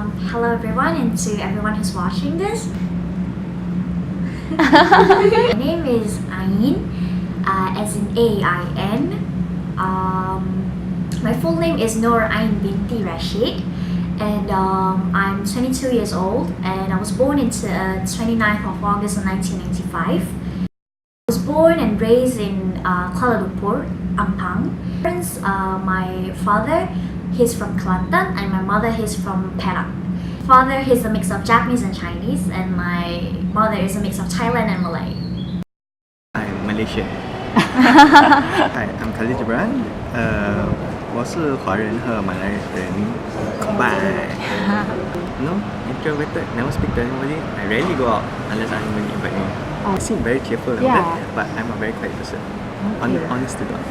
Hello everyone and to everyone who's watching this. My name is Ain, as in A-I-N. My full name is Noor Ain Binti Rashid, and I'm 22 years old, and I was born on 29th of August in 1995. I was born and raised in Kuala Lumpur, Ampang. My father, he's from Kelantan, and my mother, he's from Perak. Father, he's a mix of Japanese and Chinese, and my mother is a mix of Thailand and Malay. I'm Malaysian. Hi, I'm Khalid Gibran. 我是华人和马来人 combined. No, introverted, never speak to anybody. I rarely go out unless anybody invite me. I seem very cheerful and Yeah. that, but I'm a very quiet person. Honest to God.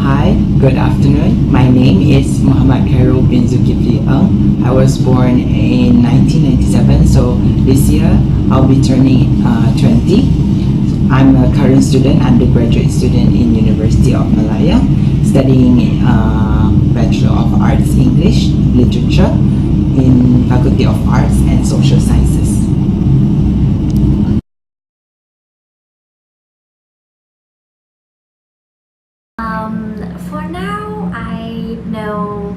Hi, good afternoon. My name is Muhammad Khairul bin Zulkifli Eng. I was born in 1997, so this year I'll be turning 20. I'm a current student, undergraduate student in University of Malaya, studying Bachelor of Arts English Literature in Faculty of Arts and Social Sciences. For now, I know,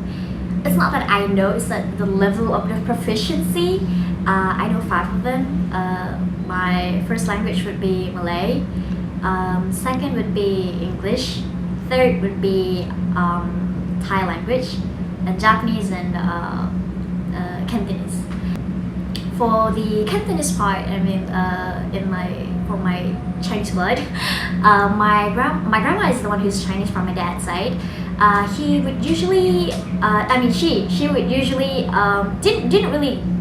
it's not that I know, it's that the level of the proficiency. I know 5 of them. My first language would be Malay, second would be English, third would be Thai language, and Japanese and Cantonese. For the Cantonese part, I mean, for my Chinese blood, my grandma is the one who's Chinese from my dad's side. He would usually, she would usually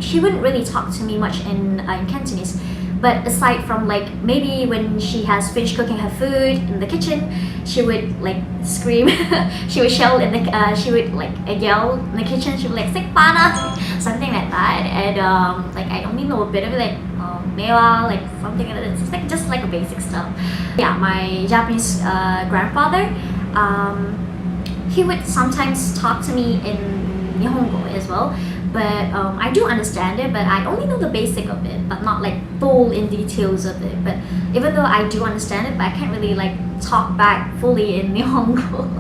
she wouldn't really talk to me much in Cantonese. But aside from like maybe when she has finished cooking her food in the kitchen, she would like scream, she would yell in the she would like yell in the kitchen. She would like "Sik pana," something like that. And like I only know a bit of it, like mewa, like something like that. It's like just like a basic stuff. Yeah, my Japanese grandfather, he would sometimes talk to me in Nihongo as well. But I do understand it, but I only know the basic of it, but not like full in details of it. But even though I do understand it, but I can't really like talk back fully in Nihongo.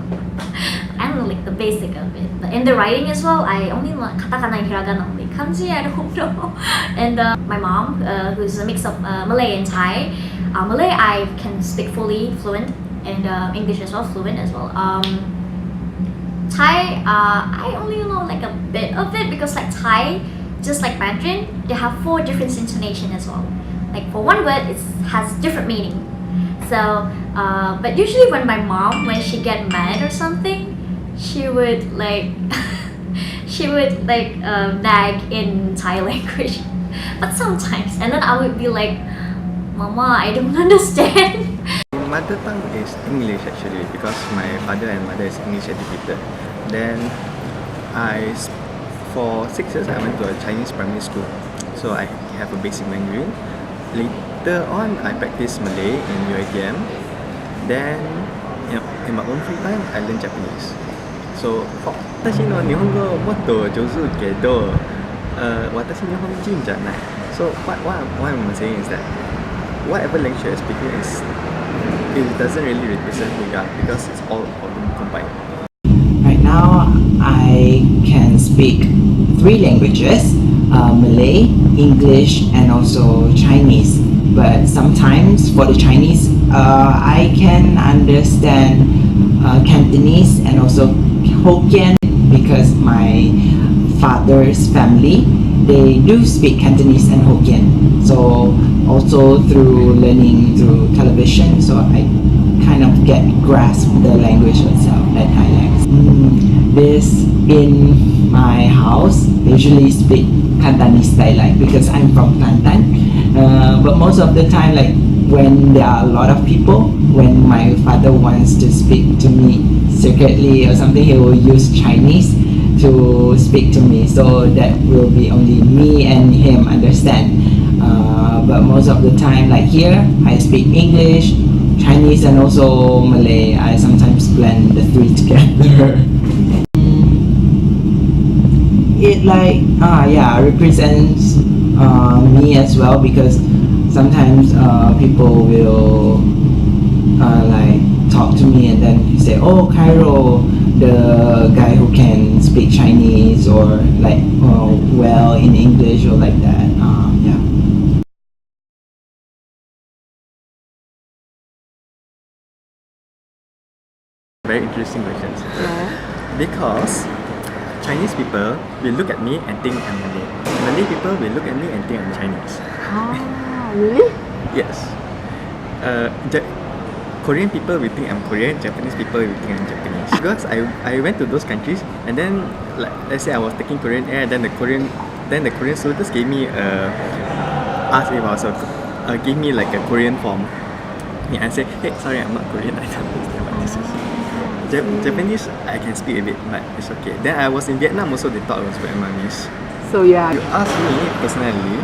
I don't know like the basic of it. But in the writing as well, I only know katakana and hiragana only. Kanji, I don't know. And my mom, who's a mix of Malay and Thai. Malay I can speak fully fluent, and English as well, fluent as well. Thai, I only know like a bit of it because like Thai, just like Mandarin, they have 4 different intonation as well. Like for one word, it has different meaning. So, but usually when my mom, when she get mad or something, she would like, nag in Thai language. But sometimes, and then I would be like, Mama, I don't understand. Mother tongue is English actually because my father and mother is English educated. Then for 6 years I went to a Chinese primary school, so I have a basic Mandarin. Later on I practiced Malay in UiTM. Then in my own free time I learned Japanese. So 私の日本語もっと上手けど、私日本人じゃない。So what I'm saying is that whatever language you're speaking it doesn't really represent who you are because it's all combined. Right now, I can speak 3 languages, Malay, English, and also Chinese. But sometimes for the Chinese, I can understand Cantonese and also Hokkien because my father's family, they do speak Cantonese and Hokkien. So also through learning through television, so I kind of grasp the language itself, the Thai language. This in my house, they usually speak Cantonese dialect because I'm from Kelantan. But most of the time, like when there are a lot of people, when my father wants to speak to me secretly or something, he will use Chinese to speak to me, so that will be only me and him understand. But most of the time, like here, I speak English, Chinese, and also Malay. I sometimes blend the 3 together. it like represents me as well, because sometimes people will like talk to me and then say, oh, Cairo, the guy who can speak Chinese or like well in English or like that. Yeah. Very interesting questions. Yeah. Because Chinese people will look at me and think I'm Malay. Malay people will look at me and think I'm Chinese. Ah, really? Yes. Korean people will think I'm Korean, Japanese people will think I'm Japanese. Because I went to those countries and then like let's say I was taking Korean air, then the Korean students gave me asked if I was gave me like a Korean form. Yeah, and say, hey, sorry, I'm not Korean, I don't understand what this is. Japanese I can speak a bit, but it's okay. Then I was in Vietnam also, they thought I was Vietnamese. So yeah. You ask me personally,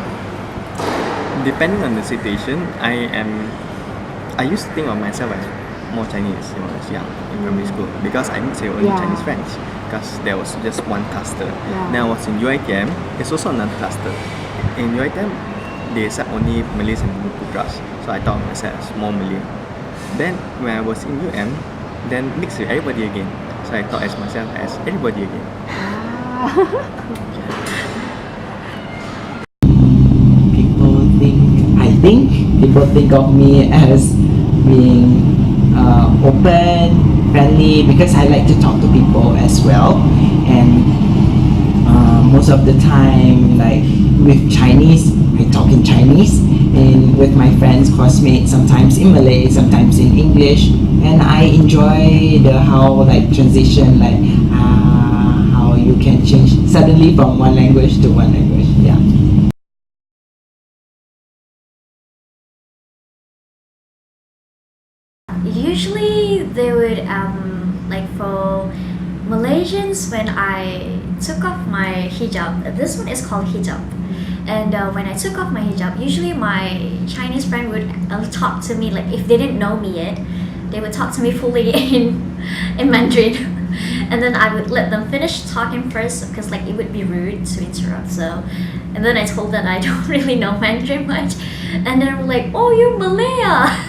depending on the situation, I used to think of myself as more Chinese when I was young in primary school, because I mixed with only Yeah. Chinese friends, because there was just one cluster. Yeah. Then I was in UiTM, it's also another cluster. In UiTM, they accept only Malays and Putras, so I thought of myself as more Malay. Then when I was in UM, then mixed with everybody again, so I thought as myself as everybody again. I think people think of me as being open, friendly, because I like to talk to people as well. And most of the time, like with Chinese, I talk in Chinese, and with my friends, classmates, sometimes in Malay, sometimes in English. And I enjoy the how like transition, like how you can change suddenly from one language to one language. Yeah. Usually they would like for Malaysians, when I took off my hijab, this one is called hijab, and when I took off my hijab, usually my Chinese friend would talk to me, like if they didn't know me yet, they would talk to me fully in Mandarin, and then I would let them finish talking first, because like it would be rude to interrupt. So, and then I told them I don't really know Mandarin much, and they were like, oh, you're Malaya.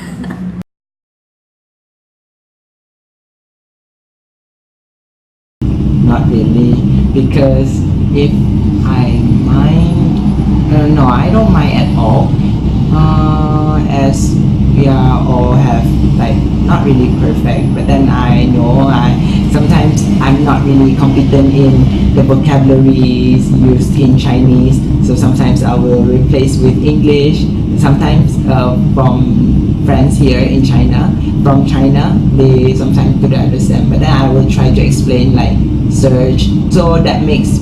Not really, because if I mind, no, I don't mind at all. As we are all have like not really perfect, but then I know sometimes I'm not really competent in the vocabularies used in Chinese, so sometimes I will replace with English. Sometimes from friends here in China, from China, they sometimes couldn't understand, but then I will try to explain like search, so that makes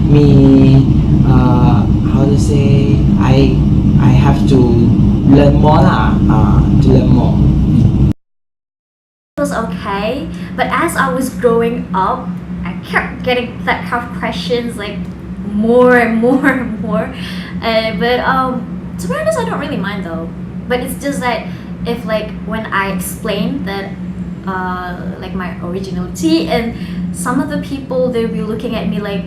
me how to say, I have to learn more to learn more. It was okay, but as I was growing up, I kept getting that kind of questions like more and more and more. But to be honest, I don't really mind though. But it's just that if like when I explain that like my originality, and some of the people, they'll be looking at me like,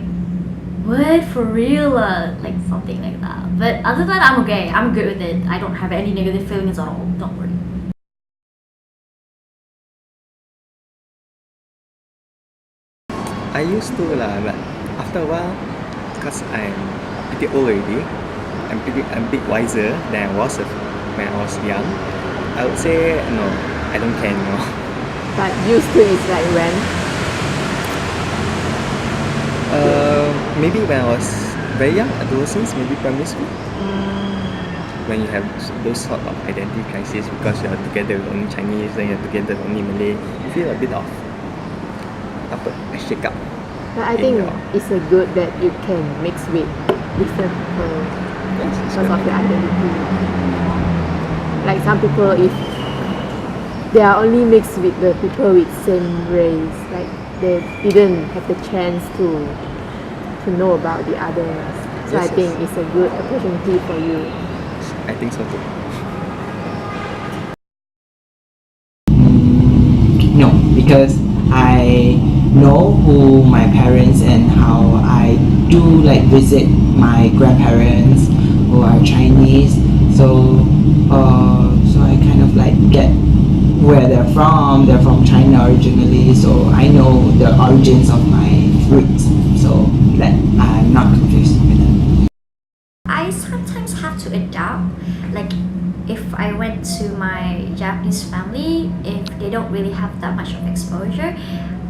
what, for real, like something like that. But other than that, I'm okay, I'm good with it. I don't have any negative feelings at all, don't worry. I used to lah, but after a while, because I'm pretty old already, I'm a bit wiser than I was when I was young. I would say no, I don't care anymore. But used to is like when? Maybe when I was very young, adolescence, maybe primary school. When you have those sort of identity crisis, because you're together with only Chinese, then you're together with only Malay, you feel a bit of a shake up. But I think it's a good that you can mix with different people Yes, it's because good. of your identity. Like some people, if they are only mixed with the people with same race, like they didn't have the chance to know about the others. So I Yes, think yes. it's a good opportunity for you. I think so too. No, because I know who my parents and how I do like visit my grandparents who are Chinese. So so I kind of like get where they're from. They're from China originally, so I know the origins of my roots, so that I'm not confused with them. I sometimes have to adapt. Like if I went to my Japanese family, if they don't really have that much of exposure,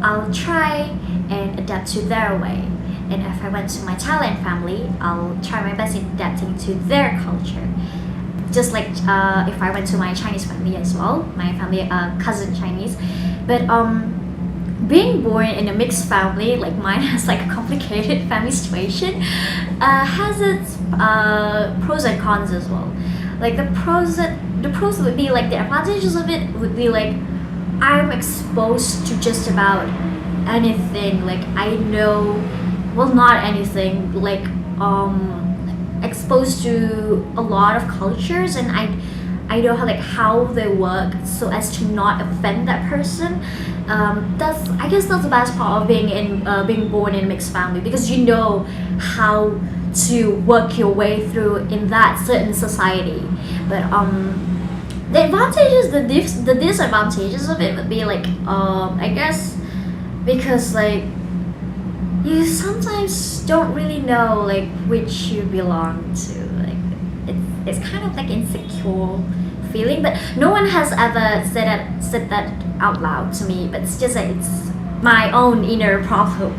I'll try and adapt to their way. And if I went to my Thailand family, I'll try my best in adapting to their culture. Just like if I went to my Chinese family as well, my family cousin Chinese, but being born in a mixed family like mine has like a complicated family situation, has its pros and cons as well. Like the pros would be like the advantages of it would be like I'm exposed to just about anything. Like I know, well, not anything. Like exposed to a lot of cultures, and I know how they work so as to not offend that person. I guess that's the best part of being born in a mixed family, because you know how to work your way through in that certain society. But the advantages, the disadvantages of it would be like I guess because like you sometimes don't really know like which you belong to. Like it's kind of like insecure feeling, but no one has ever said that out loud to me. But it's just like it's my own inner problem.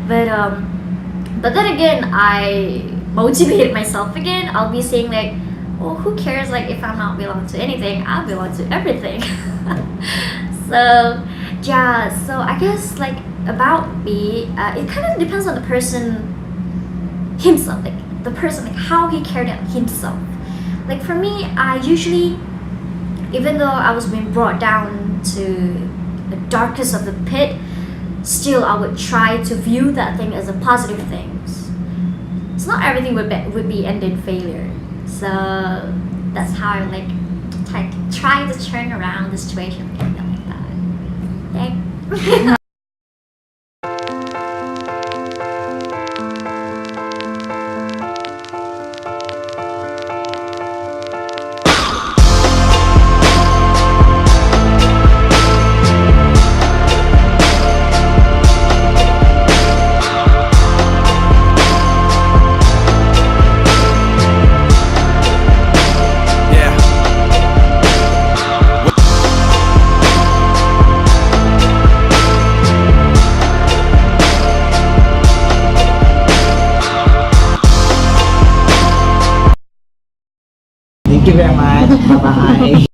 But then again, I motivate myself again. I'll be saying like, well, who cares? Like if I'm not belong to anything, I belong to everything. So yeah, so I guess like about me, it kind of depends on the person himself, like the person, like how he carried out himself. Like for me, I usually, even though I was being brought down to the darkest of the pit, still I would try to view that thing as a positive thing. It's not everything would be end in failure. So that's how I like try to turn around the situation like that. Okay. Thank you very much. Bye bye.